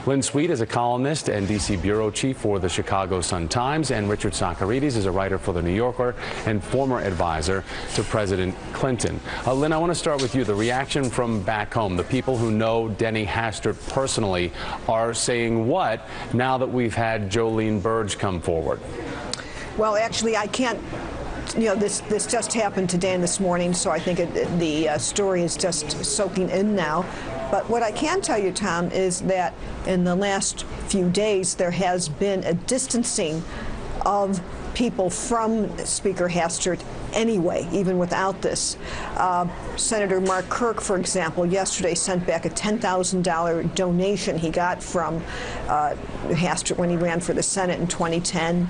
Lynn Sweet is a columnist and D.C. bureau chief for the Chicago Sun-Times, and Richard Socarides is a writer for The New Yorker and former advisor to President Clinton. Lynn, I want to start with you. The reaction from back home, the people who know Denny Hastert personally are saying what now that we've had Jolene Burge come forward? Well, actually, I can't. This just happened today and this morning, so I think the story is just soaking in now. But what I can tell you, Tom, is that in the last few days there has been a distancing of people from Speaker Hastert anyway, even without this. Senator Mark Kirk, for example, yesterday sent back a $10,000 donation he got from Hastert when he ran for the Senate in 2010.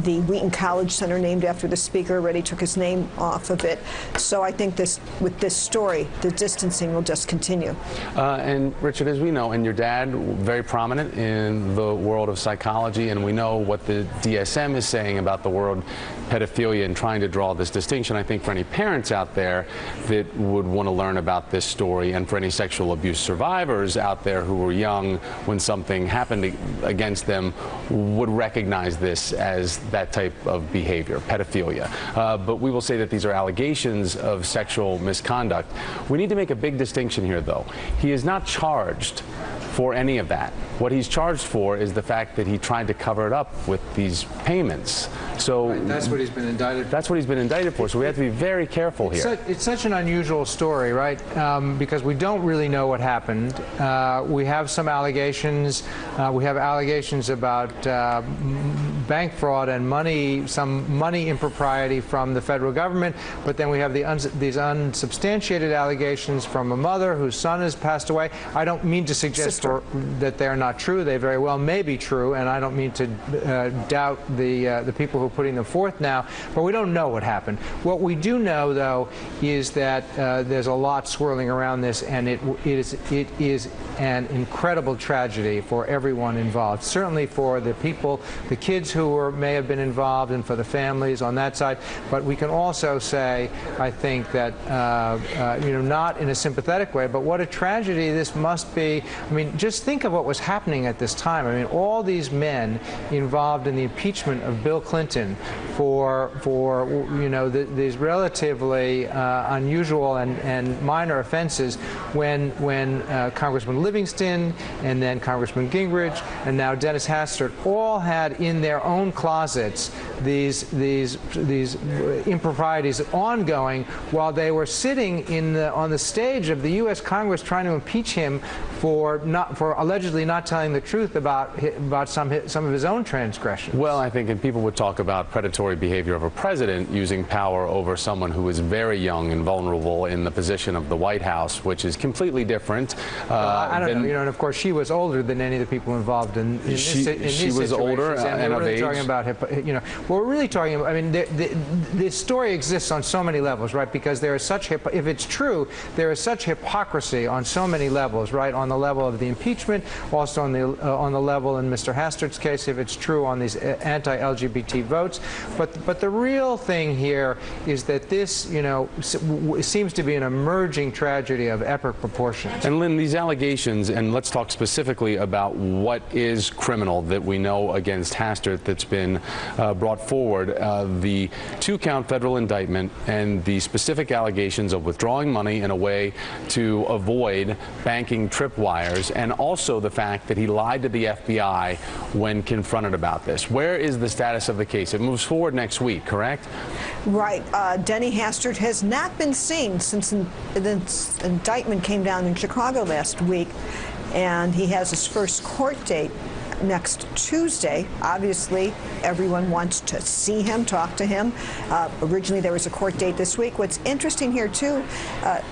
The Wheaton College Center, named after the Speaker, already took his name off of it. So I think with this story, the distancing will just continue. And Richard, as we know, and your dad, very prominent in the world of psychology, and we know what the DSM is saying about the word pedophilia and trying to draw this distinction. I think for any parents out there that would want to learn about this story, and for any sexual abuse survivors out there who were young when something happened against them, would recognize this as that type of behavior, pedophilia. But we will say that these are allegations of sexual misconduct. We need to make a big distinction here, though. He is not charged for any of that. What he's charged for is the fact that he tried to cover it up with these payments. So right, that's what he's been indicted for. That's what he's been indicted for. So we have to be very careful here. It's such an unusual story, right? Because we don't really know what happened. We have some allegations. We have allegations about bank fraud and some money impropriety from the federal government. But then we have these unsubstantiated allegations from a mother whose son has passed away. I don't mean to suggest that they're not true. They very well may be true, and I don't mean to doubt the people who are putting them forth now, but we don't know what happened. What we do know, though, is that there's a lot swirling around this, and it is an incredible tragedy for everyone involved. Certainly for the people, the kids who may have been involved, and for the families on that side. But we can also say, I think, that not in a sympathetic way, but what a tragedy this must be. I mean, just think of what was happening at this time. I mean, all these men involved in the impeachment of Bill Clinton for these relatively unusual and minor offenses, when Congressman Livingston and then Congressman Gingrich and now Dennis Hastert all had in their own closets these improprieties ongoing while they were sitting on the stage of the U.S. Congress trying to impeach him for allegedly not telling the truth about some of his own transgressions. Well, I think, and people would talk about predatory behavior of a president using power over someone who is very young and vulnerable in the position of the White House, which is completely different. I don't know, and of course she was older than any of the people involved in these situations. She was older and of age. Talking about, we're really talking about, I mean, this story exists on so many levels, right? Because there is such, if it's true, there is such hypocrisy on so many levels, right? On the level of the impeachment, also on the level in Mr. Hastert's case, if it's true, on these anti-LGBT votes. But the real thing here is that this, seems to be an emerging tragedy of epic proportions. And Lynn, these allegations, and let's talk specifically about what is criminal that we know against Hastert that's been brought forward, the 2-count federal indictment and the specific allegations of withdrawing money in a way to avoid banking tripwires, and also the fact that he lied to the FBI when confronted about this. Where is the status of the case? It moves forward next week, correct? Right. Denny Hastert has not been seen since the indictment came down in Chicago last week, and he has his first court date next Tuesday. Obviously, everyone wants to see him, talk to him. Originally, there was a court date this week. What's interesting here, too,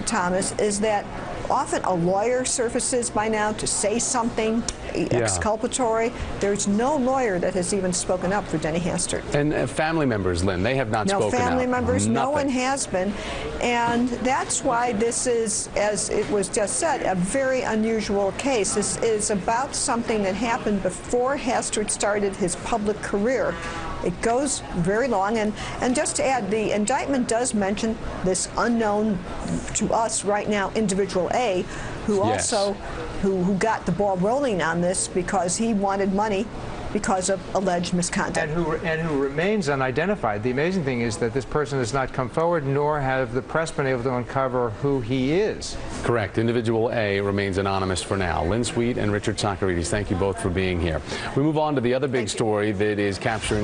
Thomas, is that often a lawyer surfaces by now to say something exculpatory. There's no lawyer that has even spoken up for Denny Hastert. And family members, Lynn, they have not spoken up. No family members, Nothing. no one has been. And that's why this is, as it was just said, a very unusual case. This is about something that happened before Hastert started his public career. It goes very long, and just to add, the indictment does mention this unknown to us right now individual A, who Yes. also who got the ball rolling on this because he wanted money because of alleged misconduct. And who remains unidentified. The amazing thing is that this person has not come forward, nor have the press been able to uncover who he is. Correct. Individual A remains anonymous for now. Lynn Sweet and Richard Socarides, thank you both for being here. We move on to the other big story that is capturing